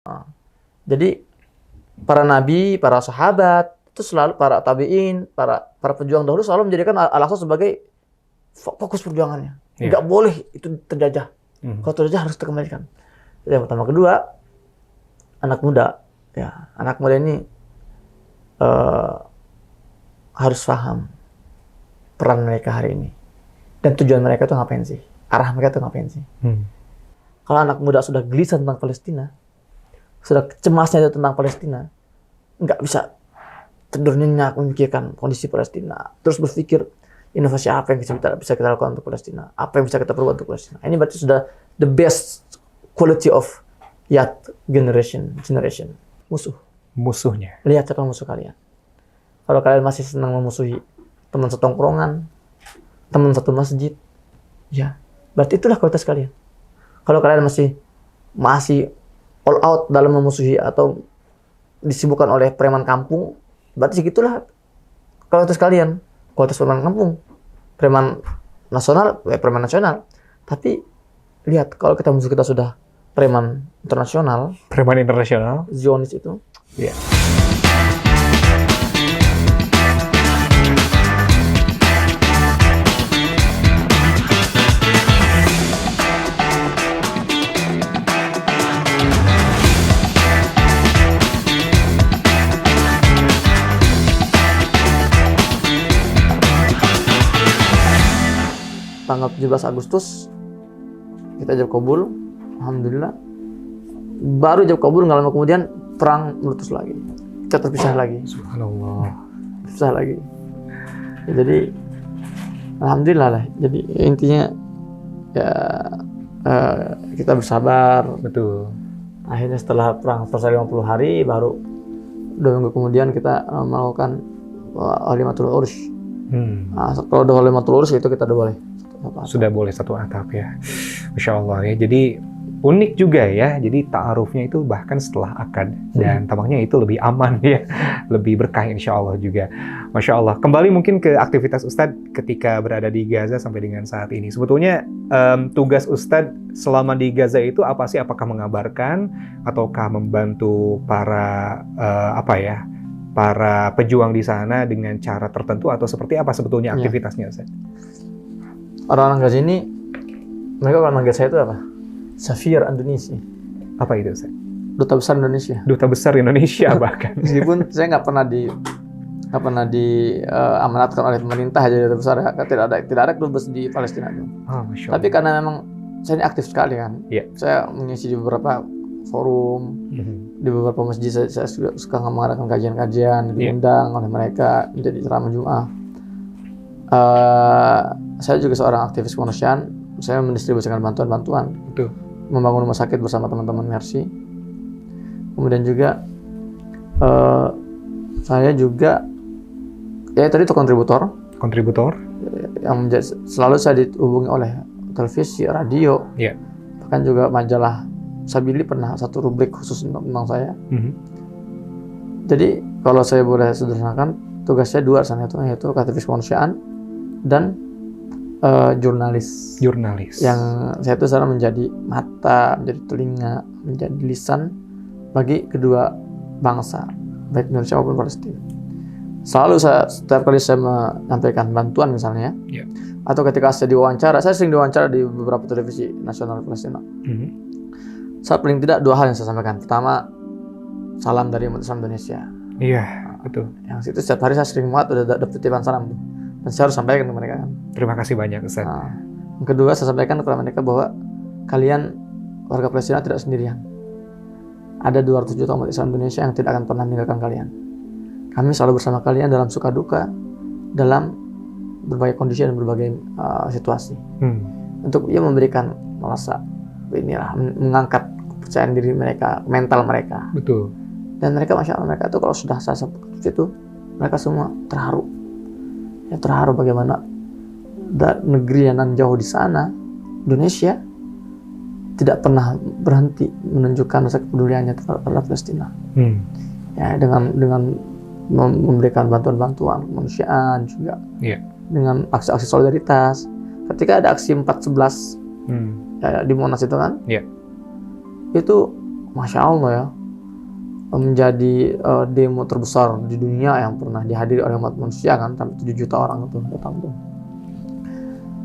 Nah, jadi para nabi, para sahabat, itu selalu para tabi'in, para pejuang dahulu selalu menjadikan Al-Aqsa sebagai fokus perjuangannya. Iya. Nggak boleh itu terjajah. Kalau terjajah harus dikembalikan. Itu yang pertama. Kedua, anak muda. Ya, anak muda ini harus paham peran mereka hari ini. Dan tujuan mereka itu ngapain sih? Arah mereka itu ngapain sih? Kalau anak muda sudah gelisah tentang Palestina, sudah cemasnya itu tentang Palestina, nggak bisa tidur nyenyak memikirkan kondisi Palestina, terus berpikir inovasi apa yang bisa kita lakukan untuk Palestina, apa yang bisa kita perbuat untuk Palestina. Ini berarti sudah the best quality of generation. Musuhnya. Lihat siapa musuh kalian. Kalau kalian masih senang memusuhi teman setongkrongan, teman satu masjid, ya berarti itulah kualitas kalian. Kalau kalian masih all out dalam memusuhi atau disibukkan oleh preman kampung, berarti segitulah kualitas kalian. Kualitas preman kampung, preman nasional. Tapi lihat, kalau musuh kita sudah preman internasional, Zionis itu, Iya. tanggal 17 Agustus kita ijab kabul, alhamdulillah. Baru ijab kabul, nggak lama kemudian perang meletus lagi, kita terpisah lagi. Subhanallah. Terpisah lagi. Ya, jadi alhamdulillah lah. Jadi intinya ya kita bersabar. Betul. Akhirnya setelah perang selesai 50 hari, baru 2 minggu kemudian kita melakukan Holimatul Urus. Nah, kalau udah Holimatul Urus itu kita udah boleh. Sudah boleh satu atap ya. Masya Allah ya. Jadi unik juga ya. Jadi ta'arufnya itu bahkan setelah akad. Dan tampaknya itu lebih aman ya. Lebih berkah insya Allah juga. Masya Allah. Kembali mungkin ke aktivitas Ustadz ketika berada di Gaza sampai dengan saat ini. Sebetulnya tugas Ustadz selama di Gaza itu apa sih? Apakah mengabarkan ataukah membantu para para pejuang di sana dengan cara tertentu atau seperti apa sebetulnya aktivitasnya Ustadz? Orang-orang Gaza ini, mereka kalau manggil saya itu apa? Safir Indonesia. Apa itu Ustadz? Duta Besar Indonesia. Duta Besar Indonesia bahkan. Meskipun saya nggak pernah diamanatkan oleh pemerintah jadi duta besar, tidak ada dubes di Palestina itu. Oh, Masya Allah. Tapi karena memang saya ini aktif sekali kan, saya mengisi di beberapa forum, di beberapa masjid saya suka mengadakan kajian-kajian, diundang oleh mereka menjadi ceramah Jumat. Saya juga seorang aktivis kemanusiaan. Saya mendistribusikan bantuan-bantuan, membangun rumah sakit bersama teman-teman Mercy. Kemudian juga saya juga tadi itu kontributor yang selalu saya dihubungi oleh televisi, radio, bahkan juga majalah Sabili pernah satu rubrik khusus tentang saya. Jadi kalau saya boleh sederhanakan, tugas saya dua sana yaitu aktivis kemanusiaan dan jurnalis. Yang saya itu sekarang menjadi mata, menjadi telinga, menjadi lisan bagi kedua bangsa, baik Indonesia maupun Palestina. Selalu setiap kali saya menyampaikan bantuan misalnya, atau ketika saya diwawancara, saya sering diwawancara di beberapa televisi nasional Palestina. Saat paling tidak 2 hal yang saya sampaikan. Pertama, salam dari umat Islam Indonesia. Iya, betul. Yang itu setiap hari saya sering muat udah dapat titipan salam tuh. Dan saya harus sampaikan ke mereka kan. Terima kasih banyak Ustaz. Yang kedua, saya sampaikan kepada mereka bahwa kalian warga Palestina tidak sendirian. Ada 200 juta umat Islam Indonesia yang tidak akan pernah meninggalkan kalian. Kami selalu bersama kalian dalam suka duka, dalam berbagai kondisi dan berbagai situasi. Untuk memberikan merasa mengangkat kepercayaan diri mereka, mental mereka. Betul. Dan mereka, Masya Allah, mereka itu kalau sudah saya seperti itu, mereka semua terharu. Ya, terharu bagaimana negeri yang nan jauh di sana, Indonesia, tidak pernah berhenti menunjukkan rasa kepeduliannya terhadap Palestina. Ya, dengan memberikan bantuan-bantuan kemanusiaan juga, dengan aksi-aksi solidaritas. Ketika ada aksi 4.11 di Monas itu kan, itu Masya Allah ya, menjadi demo terbesar di dunia yang pernah dihadiri oleh umat manusia kan, sampai 7 juta orang itu datang tuh.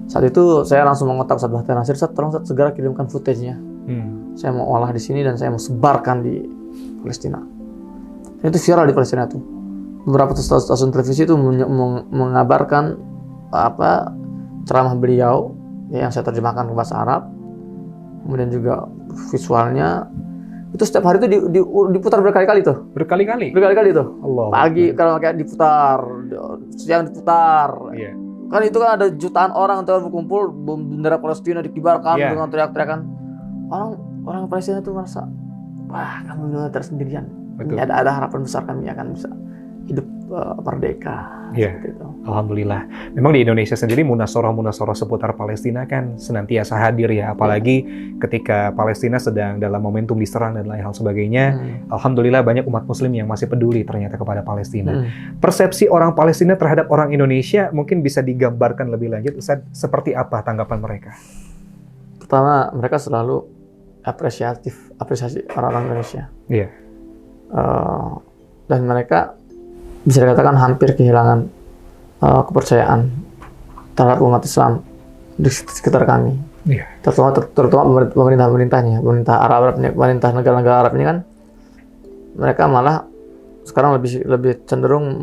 Saat itu saya langsung mengontak Ustaz Bahtiar Nasir, Ustaz tolong Ustaz segera kirimkan footage-nya. Saya mau olah di sini dan saya mau sebarkan di Palestina. Dan itu viral di Palestina tuh. Beberapa stasiun televisi itu mengabarkan ceramah beliau yang saya terjemahkan ke bahasa Arab. Kemudian juga visualnya itu setiap hari itu diputar berkali-kali tuh. Berkali-kali tuh. Allah. Pagi kalau kayak diputar, siang diputar. Iya. Kan itu kan ada jutaan orang yang berkumpul, bendera Palestina dikibarkan dengan teriak-teriakan. Orang Palestina tuh merasa, wah kami benar tersendirian. Ini ada harapan besar kami akan bisa hidup merdeka. Iya. Gitu. Alhamdulillah. Memang di Indonesia sendiri munasoroh seputar Palestina kan senantiasa hadir ya. Apalagi ketika Palestina sedang dalam momentum diserang dan lain hal sebagainya. Alhamdulillah banyak umat Muslim yang masih peduli ternyata kepada Palestina. Persepsi orang Palestina terhadap orang Indonesia mungkin bisa digambarkan lebih lanjut, Ustaz. Seperti apa tanggapan mereka? Pertama, mereka selalu apresiasi orang-orang Indonesia. Iya. Dan mereka bisa dikatakan hampir kehilangan kepercayaan terhadap umat Islam di sekitar kami. Iya. Terutama pemerintah-pemerintahnya, pemerintah Arab, pemerintah negara-negara Arab ini kan, mereka malah sekarang lebih cenderung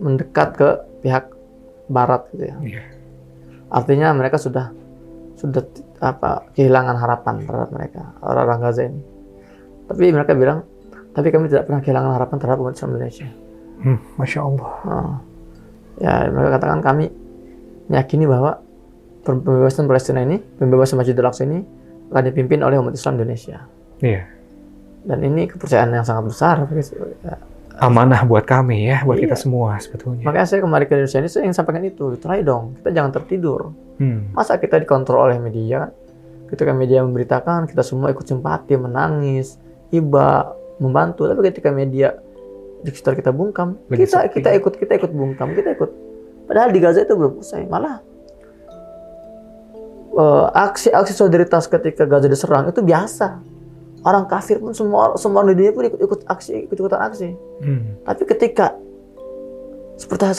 mendekat ke pihak Barat gitu ya. Iya. Artinya mereka sudah kehilangan harapan terhadap mereka, orang Gaza ini. Tapi mereka bilang, tapi kami tidak pernah kehilangan harapan terhadap umat Islam Indonesia. Masya Allah. Ya, mereka katakan kami meyakini bahwa pembebasan Palestina ini, pembebasan Masjidil Aqsa ini akan dipimpin oleh umat Islam Indonesia. Iya. Dan ini kepercayaan yang sangat besar. Amanah buat kami ya, buat kita semua sebetulnya. Makanya saya kembali ke Indonesia ini, saya ingin sampaikan itu. Try dong, kita jangan tertidur. Masa kita dikontrol oleh media kan? Ketika media memberitakan, kita semua ikut simpati, menangis, iba, membantu. Tapi ketika media di sekitar kita bungkam, kita ikut bungkam, kita ikut. Padahal di Gaza itu belum usai. Malah aksi solidaritas ketika Gaza diserang itu biasa. Orang kafir pun semua di dunia pun ikut-ikutan aksi. Tapi ketika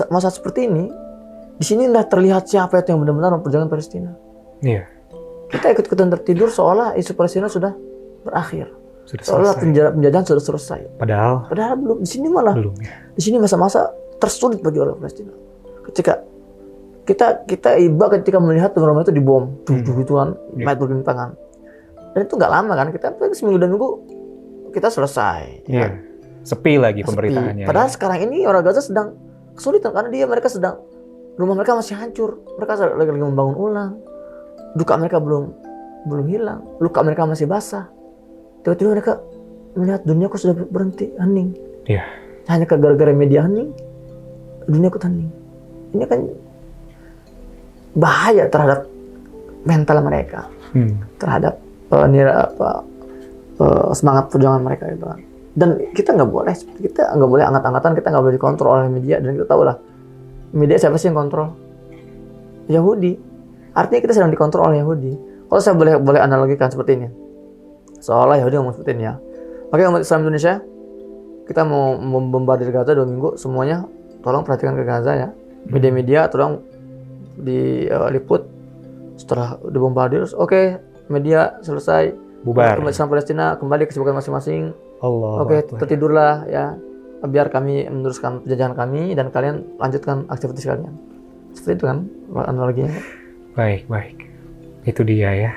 masa seperti ini, di sini sudah terlihat siapa itu yang benar-benar memperjuangkan Palestina. Iya. Kita ikut-ikutan tertidur seolah isu Palestina sudah berakhir. Seolah penjajahan sudah selesai. Padahal belum. Di sini malah belum, ya. Di sini masa-masa tersulit bagi orang Palestina. Ketika kita iba ketika melihat rumah itu dibom, gitu kan, mayat bergelimpangan. Dan itu nggak lama kan, kita seminggu dan minggu kita selesai. Iya. Kan? Sepi lagi pemberitaannya. Padahal sekarang ini orang Gaza sedang kesulitan karena mereka sedang rumah mereka masih hancur, mereka lagi membangun ulang, duka mereka belum hilang, luka mereka masih basah. Tiba-tiba mereka melihat duniaku sudah berhenti, hening. Iya. Hanya gara-gara media hening, dunia ikut hening. Ini kan bahaya terhadap mental mereka, terhadap semangat perjuangan mereka itu. Dan kita nggak boleh angat-angatan, kita nggak boleh dikontrol oleh media. Dan kita tahu lah, media siapa sih yang kontrol? Yahudi. Artinya kita sedang dikontrol oleh Yahudi. Kalau saya boleh analogikan seperti ini. Seolah Yahudi ngomong seperti ini ya. Oke, umat Islam Indonesia, kita mau membombardir Gaza 2 minggu, semuanya tolong perhatikan ke Gaza ya. Media-media tolong diliput setelah dibombardir. Oke, media selesai. Bubar. Umat Islam Palestina kembali ke kesibukan masing-masing. Allah. Oke, tertidurlah ya. Biar kami meneruskan penjajahan kami dan kalian lanjutkan aktivitas kalian. Seperti itu kan analoginya. Baik. Itu dia ya.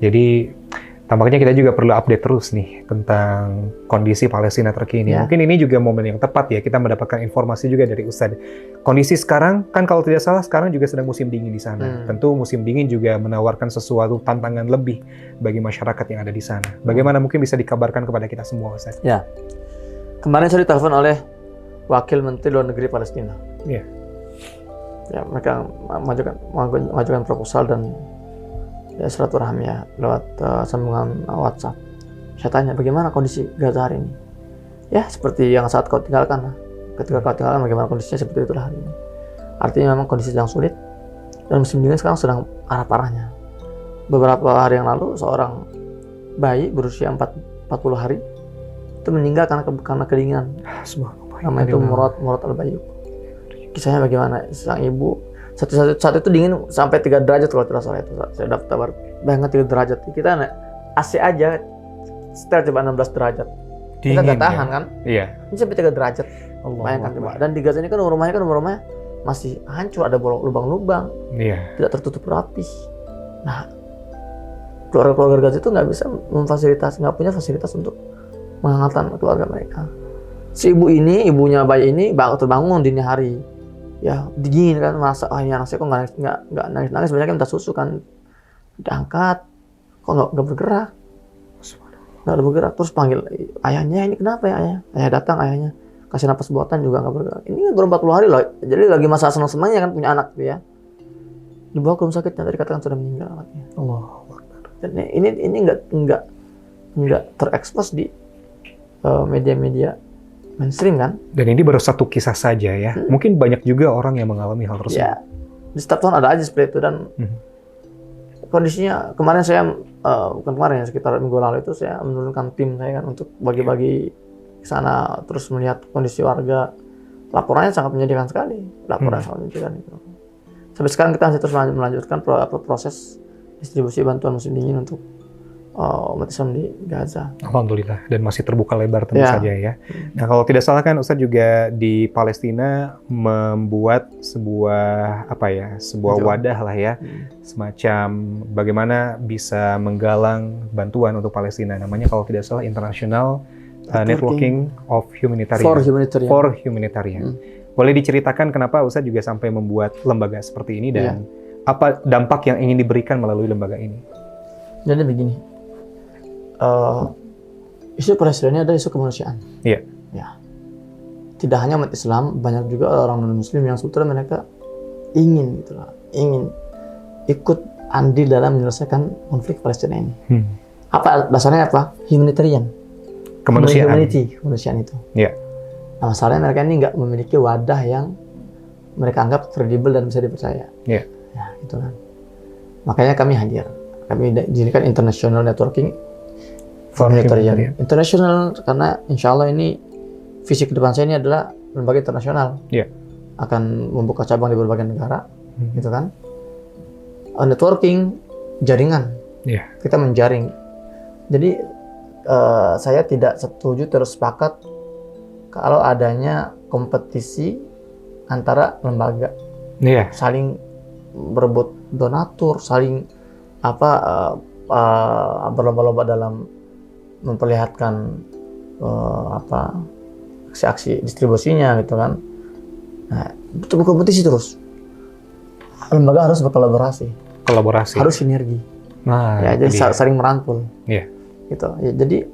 Jadi tampaknya kita juga perlu update terus nih tentang kondisi Palestina terkini. Ya. Mungkin ini juga momen yang tepat ya kita mendapatkan informasi juga dari Ustadz. Kondisi sekarang kan kalau tidak salah sekarang juga sedang musim dingin di sana. Tentu musim dingin juga menawarkan sesuatu tantangan lebih bagi masyarakat yang ada di sana. Bagaimana mungkin bisa dikabarkan kepada kita semua, Ustadz? Ya. Kemarin saya ditelepon oleh Wakil Menteri Luar Negeri Palestina. Iya. Ya, mereka mengajukan proposal dan ya silaturahmi ya lewat sambungan WhatsApp. Saya tanya bagaimana kondisi Gaza hari ini? Ya seperti yang saat kau tinggalkan. Ketika kau tinggalkan bagaimana kondisinya, seperti itulah hari ini. Artinya memang kondisi sedang sulit dan musim dingin sekarang sedang parah-parahnya. Beberapa hari yang lalu seorang bayi berusia 40 hari itu meninggal karena kedinginan. Nama itu Murad al-Bayyub. Kisahnya bagaimana? Sang ibu saat itu dingin sampai 3 derajat kalau tidak salah itu. Saya daftar bayangkan 3 derajat. Kita AC aja setel coba 16 derajat. Dingin, kita nggak tahan kan? Iya. Ini sampai 3 derajat. Bayangkan coba. Dan di Gaza ini kan rumahnya masih hancur, ada lubang-lubang. Iya. Tidak tertutup rapi. Nah, keluarga Gaza itu nggak bisa nggak punya fasilitas untuk menghangatkan keluarga mereka. Si ibunya bayi ini terbangun dini hari. Ya dingin kan, merasa ini anak saya kok nggak nangis sebenarnya kan minta susu kan, diangkat kok nggak bergerak, terus panggil ayahnya, ini kenapa ya ayah datang, ayahnya kasih napas buatan juga nggak bergerak. Ini baru 40 hari loh, jadi lagi masa senang-senangnya kan punya anak gitu ya, dibawa ke rumah sakit tadi dikatakan sudah meninggal anaknya. Dan ini nggak terekspos di media-media mainstream kan. Dan ini baru satu kisah saja ya. Mungkin banyak juga orang yang mengalami hal tersebut. Ya, di setiap tahun ada aja seperti itu. Dan kondisinya kemarin saya bukan kemarin ya, sekitar minggu lalu itu saya menurunkan tim saya kan untuk bagi-bagi ke sana, terus melihat kondisi warga. Laporannya sangat menyedihkan sekali. Sangat menyedihkan itu. Sampai sekarang kita masih terus melanjutkan proses distribusi bantuan musim dingin untuk umat Islam di Gaza. Alhamdulillah, dan masih terbuka lebar tentu saja ya. Nah, kalau tidak salah kan Ustadz juga di Palestina membuat sebuah wadah lah ya, semacam bagaimana bisa menggalang bantuan untuk Palestina. Namanya kalau tidak salah International Networking of Humanitarian. For Humanitarian. Boleh diceritakan kenapa Ustadz juga sampai membuat lembaga seperti ini dan apa dampak yang ingin diberikan melalui lembaga ini? Jadi begini. Isu Palestina ini adalah isu kemanusiaan. Iya. Ya. Tidak hanya umat Islam, banyak juga orang non-Muslim yang sebetulnya mereka ingin ikut andil dalam menyelesaikan konflik Palestina ini. Apa dasarnya apa? Humanitarian. Kemanusiaan itu. Iya. Nah, masalahnya mereka ini nggak memiliki wadah yang mereka anggap kredibel dan bisa dipercaya. Iya. Ya, itu kan. Makanya kami hadir. Kami dijadikan International Networking for Humanitarian. Internasional karena insya Allah ini visi ke depan saya ini adalah lembaga internasional. Akan membuka cabang di berbagai negara, gitu kan. Networking, jaringan. Kita menjaring. Jadi saya tidak setuju terus sepakat kalau adanya kompetisi antara lembaga. Saling berebut donatur, saling berlomba-lomba dalam memperlihatkan aksi-aksi distribusinya gitu kan. Nah, itu kompetisi terus. Lembaga harus berkolaborasi. Harus sinergi. Nah, ya, jadi saling merangkul. Gitu. Ya, jadi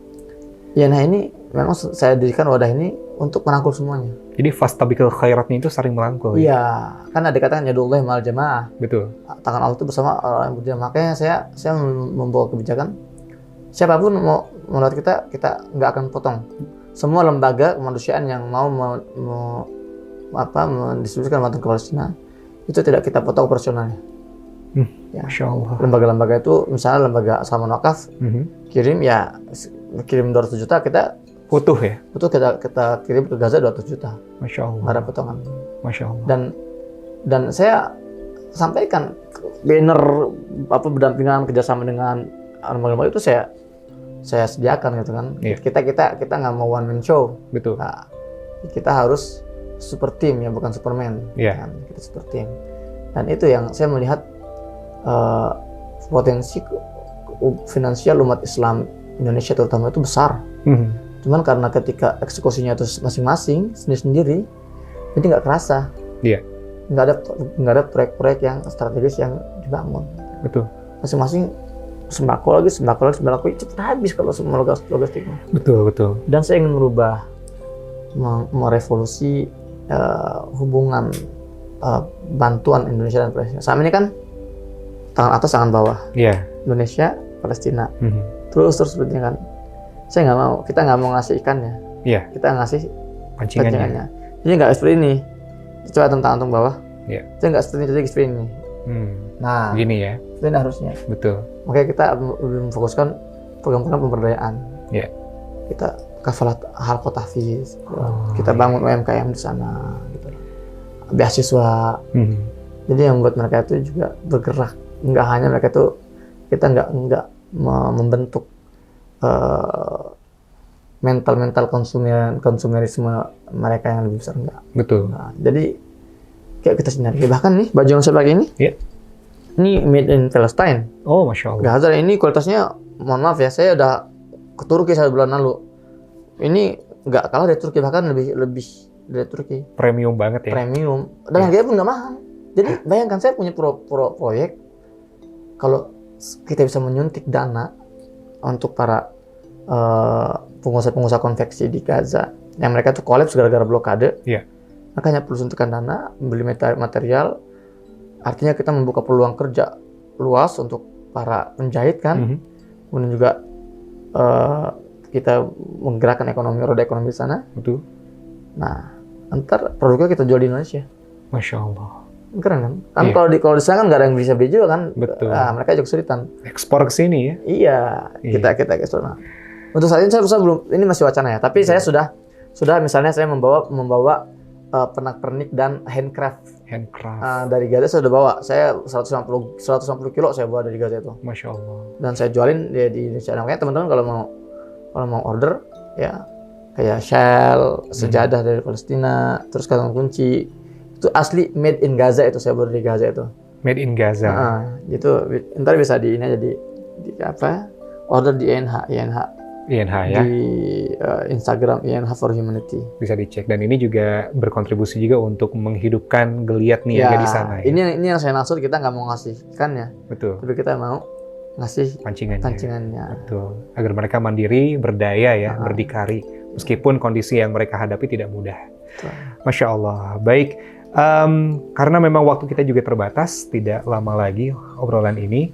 ini memang saya dirikan wadah ini untuk merangkul semuanya. Jadi fastabiqul khairatnya itu saling merangkul. Iya, kan ada dikatakan yadullahi ma'al jamaah. Betul. Tangan Allah itu bersama orang yang berjamaah. Makanya saya membawa kebijakan siapapun mau melihat kita nggak akan potong. Semua lembaga kemanusiaan yang mau mendistribusikan bantuan ke Palestina itu tidak kita potong operasionalnya. Ya. Masya Allah. Lembaga-lembaga itu misalnya lembaga Salman Wakaf kirim 200 juta kita utuh ya? Utuh kita kirim ke Gaza 200 juta. Masya Allah. Nggak ada potongan. Masya Allah. Dan saya sampaikan banner berdampingan kerjasama dengan lembaga itu saya sediakan gitu kan. Kita nggak mau one man show. Betul. Nah, kita harus super team ya, bukan Superman. Kan? Kita super team. Dan itu yang saya melihat potensi finansial umat Islam Indonesia terutama itu besar. Cuman karena ketika eksekusinya itu masing-masing sendiri-sendiri, jadi nggak kerasa. Nggak ada proyek-proyek yang strategis yang dibangun. Betul. Masing-masing sembako lagi cepat habis kalau semua logistiknya. Betul. Dan saya ingin merubah, merevolusi hubungan bantuan Indonesia dan Palestina. Sama ini kan tangan atas tangan bawah. Indonesia, Palestina. Terus sepertinya kan. Kita nggak mau ngasih ikannya. Kita ngasih pancingannya. Jadi nggak seperti ini. Coba tangan bawah. Jadi nggak seperti ini. Nah, gini ya. Ini harusnya. Betul. Makanya kita lebih memfokuskan program-program pemberdayaan. Yeah. Kita kafalat halqa tahfiz, kita bangun UMKM di sana, gitu. Beasiswa. Jadi yang membuat mereka itu juga bergerak. Nggak hanya mereka itu, kita nggak membentuk mental konsumerisme mereka yang lebih besar, enggak. Betul. Nah, jadi kayak kita sendiri. Bahkan nih baju yang saya pakai ini, ini made in Palestine. Oh, Masya Allah. Gaza ini kualitasnya, mohon maaf ya, saya udah ke Turki 1 bulan lalu. Ini nggak kalah dari Turki, bahkan lebih dari Turki. Premium banget ya. Premium. Dan harganya pun nggak mahal. Jadi bayangkan saya punya proyek, kalau kita bisa menyuntik dana untuk para pengusaha konveksi di Gaza, yang mereka tuh kolaps gara-gara blokade. Iya. Makanya perlu suntikan dana, beli material, artinya kita membuka peluang kerja luas untuk para penjahit kan. Kemudian juga kita menggerakkan roda ekonomi di sana. Betul. Nah, ntar produknya kita jual di Indonesia. Masya Allah. Keren kan? Kan kalau di sana kan nggak ada yang bisa beli juga kan. Betul. Nah, mereka juga kesulitan. Ekspor ke sini ya? Iya. Kita ekspor. Nah, untuk saat ini saya belum, ini masih wacana ya. Tapi saya sudah misalnya saya membawa pernak-pernik dan handcraft. Dari Gaza saya sudah bawa. Saya 150 kilo saya bawa dari Gaza itu. Masya Allah. Dan saya jualin di Indonesia. Nah, makanya teman-teman kalau mau order ya kayak shell, sejadah dari Palestina, terus kantong kunci. Itu asli made in Gaza itu, saya bawa dari Gaza itu. Made in Gaza. Itu ntar bisa di ini aja di order di INH ya. Di Instagram INH for Humanity. Bisa dicek, dan ini juga berkontribusi juga untuk menghidupkan geliat niaga di sana. Ini yang saya maksud, kita nggak mau ngasih ikannya. Betul. Tapi kita mau ngasih pancingannya. Betul. Agar mereka mandiri, berdaya ya, berdikari. Meskipun kondisi yang mereka hadapi tidak mudah. Betul. Masya Allah. Baik. Karena memang waktu kita juga terbatas, tidak lama lagi obrolan ini.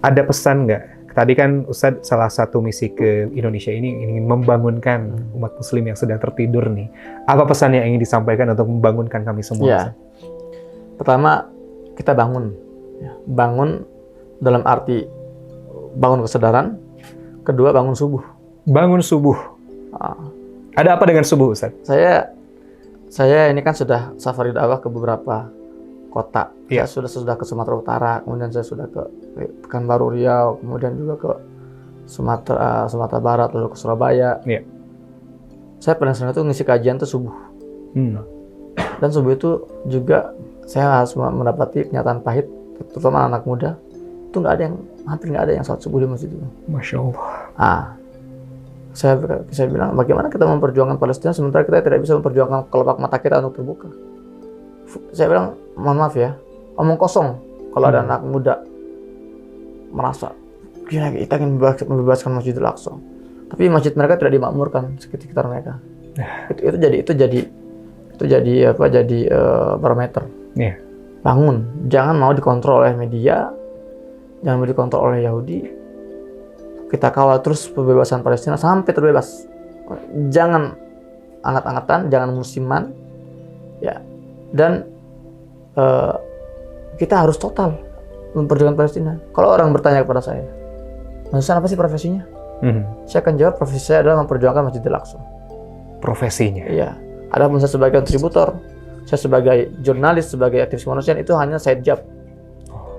Ada pesan nggak? Tadi kan Ustadz salah satu misi ke Indonesia ini ingin membangunkan umat muslim yang sedang tertidur nih. Apa pesan yang ingin disampaikan untuk membangunkan kami semua? Ya. Pertama, kita bangun. Bangun dalam arti bangun kesadaran. Kedua, bangun subuh. Bangun subuh. Ada apa dengan subuh, Ustadz? Saya ini kan sudah safari dakwah ke beberapa kota. Yeah. Saya sudah ke Sumatera Utara, kemudian saya sudah ke Pekanbaru Riau, kemudian juga ke Sumatera Barat, lalu ke Surabaya. Yeah. Saya paling sering itu ngisi kajian tuh subuh. Dan subuh itu juga saya harus mendapati kenyataan pahit, terutama anak muda. Itu hampir nggak ada yang sholat subuh di masjid itu. Masya Allah. Saya bilang, bagaimana kita memperjuangkan Palestina sementara kita tidak bisa memperjuangkan kelopak mata kita untuk terbuka. Saya bilang, mohon maaf ya, omong kosong kalau ada anak muda merasa gila, kita ingin membebaskan Masjidil Aqsa, tapi masjid mereka tidak dimakmurkan sekitar mereka. Itu jadi barometer. Yeah. Bangun, jangan mau dikontrol oleh media, jangan mau dikontrol oleh Yahudi. Kita kawal terus pembebasan Palestina sampai terbebas. Jangan anget-angetan, jangan musiman, ya. Dan kita harus total memperjuangkan Palestina. Kalau orang bertanya kepada saya, Mas Hasan, apa sih profesinya? Saya akan jawab, profesi saya adalah memperjuangkan Masjidil Aqsa. Profesinya? Iya. Adapun saya sebagai kontributor, saya sebagai jurnalis, sebagai aktivis kemanusiaan, itu hanya side job.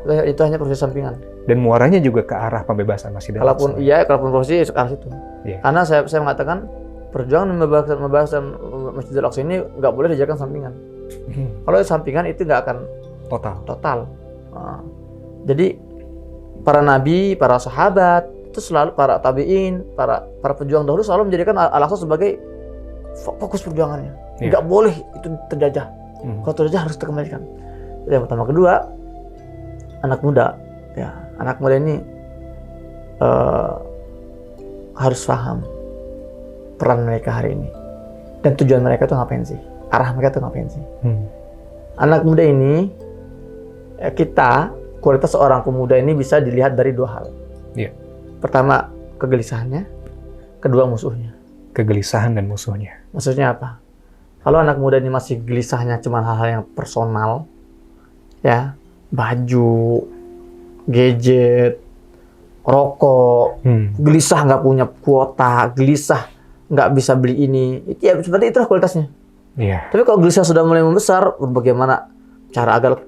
Itu hanya profesi sampingan. Dan muaranya juga ke arah pembebasan Masjidil Aqsa. Kalaupun profesi ke arah situ. Yeah. Karena saya mengatakan perjuangan membebaskan Masjidil Aqsa ini nggak boleh dijadikan sampingan. Kalau sampingan itu nggak akan total. Jadi para nabi, para sahabat itu selalu, para tabiin, para pejuang dahulu selalu menjadikan Al-Aqsa sebagai fokus perjuangannya. Nggak boleh itu terjajah. Kalau terjajah harus dikembalikan. Yang pertama. Kedua, anak muda. Ya, anak muda ini harus paham peran mereka hari ini dan tujuan mereka itu ngapain sih, arah mereka itu ngapain sih. Anak muda ini, kualitas seorang pemuda ini bisa dilihat dari dua hal. Yeah. Pertama, kegelisahannya. Kedua, musuhnya. Kegelisahan dan musuhnya. Maksudnya apa? Kalau anak muda ini masih gelisahnya cuma hal-hal yang personal, ya, baju, gadget, rokok, gelisah nggak punya kuota, gelisah nggak bisa beli ini. Ya seperti itulah kualitasnya. Iya. Tapi kalau gelisah sudah mulai membesar, bagaimana cara agar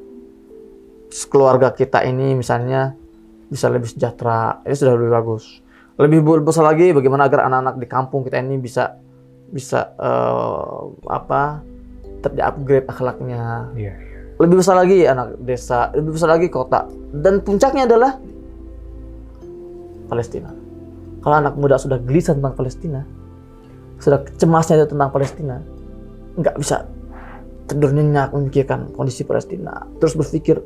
keluarga kita ini misalnya bisa lebih sejahtera, ini sudah lebih bagus. Lebih besar lagi, bagaimana agar anak-anak di kampung kita ini bisa terupgrade akhlaknya. Iya. Lebih besar lagi anak desa, lebih besar lagi kota. Dan puncaknya adalah Palestina. Kalau anak muda sudah gelisah tentang Palestina, sudah cemasnya tentang Palestina, nggak bisa tidur nyenyak memikirkan kondisi Palestina, terus berpikir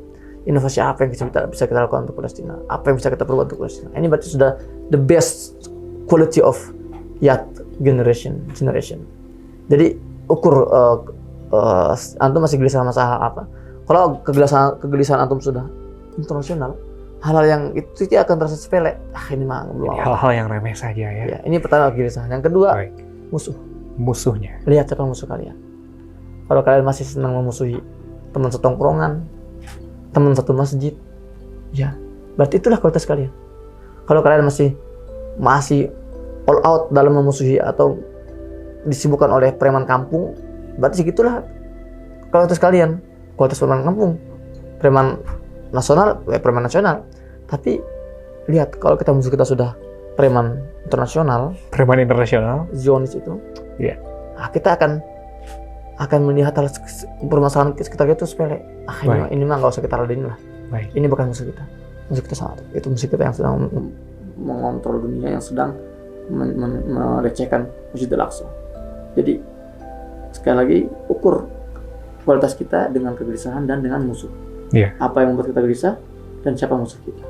inovasi apa yang bisa kita lakukan untuk Palestina, apa yang bisa kita perbuat untuk Palestina. Ini berarti sudah the best quality of youth generation. Jadi ukur antum masih gelisah masalah apa? Kalau kegelisahan antum sudah internasional, hal-hal yang itu akan terasa sepele. Ini mah belum. Hal-hal yang remeh saja ya. Ya, ini pertama kegelisahan. Yang kedua, musuhnya. Lihat siapa musuh kalian. Kalau kalian masih senang memusuhi teman setongkrongan, teman satu masjid, ya berarti itulah kualitas kalian. Kalau kalian masih all out dalam memusuhi atau disibukkan oleh preman kampung, berarti segitulah kualitas kalian. Kualitas preman kampung, preman nasional. Tapi lihat, kalau musuh kita sudah preman internasional, Zionis itu, yeah. Nah, kita akan melihat hal permasalahan sekitar itu sepele. Ini mah nggak usah kita ladenin lah. Ini bukan musuh kita. Musuh kita sangat. Itu musuh kita yang sedang mengontrol dunia, yang sedang melecehkan Masjidil Aqsa. Jadi sekali lagi, ukur kualitas kita dengan kegelisahan dan dengan musuh. Yeah. Apa yang membuat kita gelisah dan siapa musuh kita.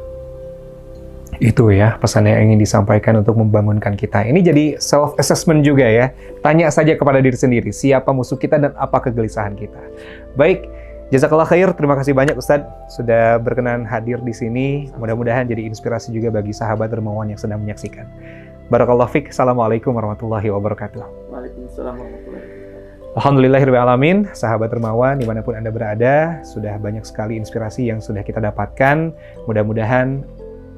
Itu ya pesan yang ingin disampaikan untuk membangunkan kita. Ini jadi self-assessment juga ya. Tanya saja kepada diri sendiri, siapa musuh kita dan apa kegelisahan kita. Baik, jazakallah khair. Terima kasih banyak Ustadz sudah berkenan hadir di sini. Mudah-mudahan jadi inspirasi juga bagi sahabat dermawan yang sedang menyaksikan. Barakallahu fiik. Assalamualaikum warahmatullahi wabarakatuh. Waalaikumsalam warahmatullahi wabarakatuh. Alhamdulillahirrahmanirrahim, sahabat dermawan dimanapun Anda berada, sudah banyak sekali inspirasi yang sudah kita dapatkan. Mudah-mudahan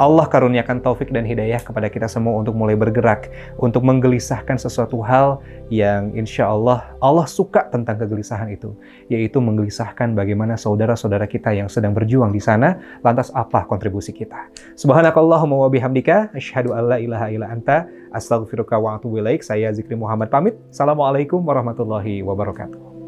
Allah karuniakan taufik dan hidayah kepada kita semua untuk mulai bergerak, untuk menggelisahkan sesuatu hal yang insya Allah suka tentang kegelisahan itu, yaitu menggelisahkan bagaimana saudara-saudara kita yang sedang berjuang di sana, lantas apa kontribusi kita. Subhanakallahumma wa bihamdika, asyhadu an la ilaha illa anta, astaghfiruka wa atubu ilaik. Saya Zikri Muhammad pamit. Assalamualaikum warahmatullahi wabarakatuh.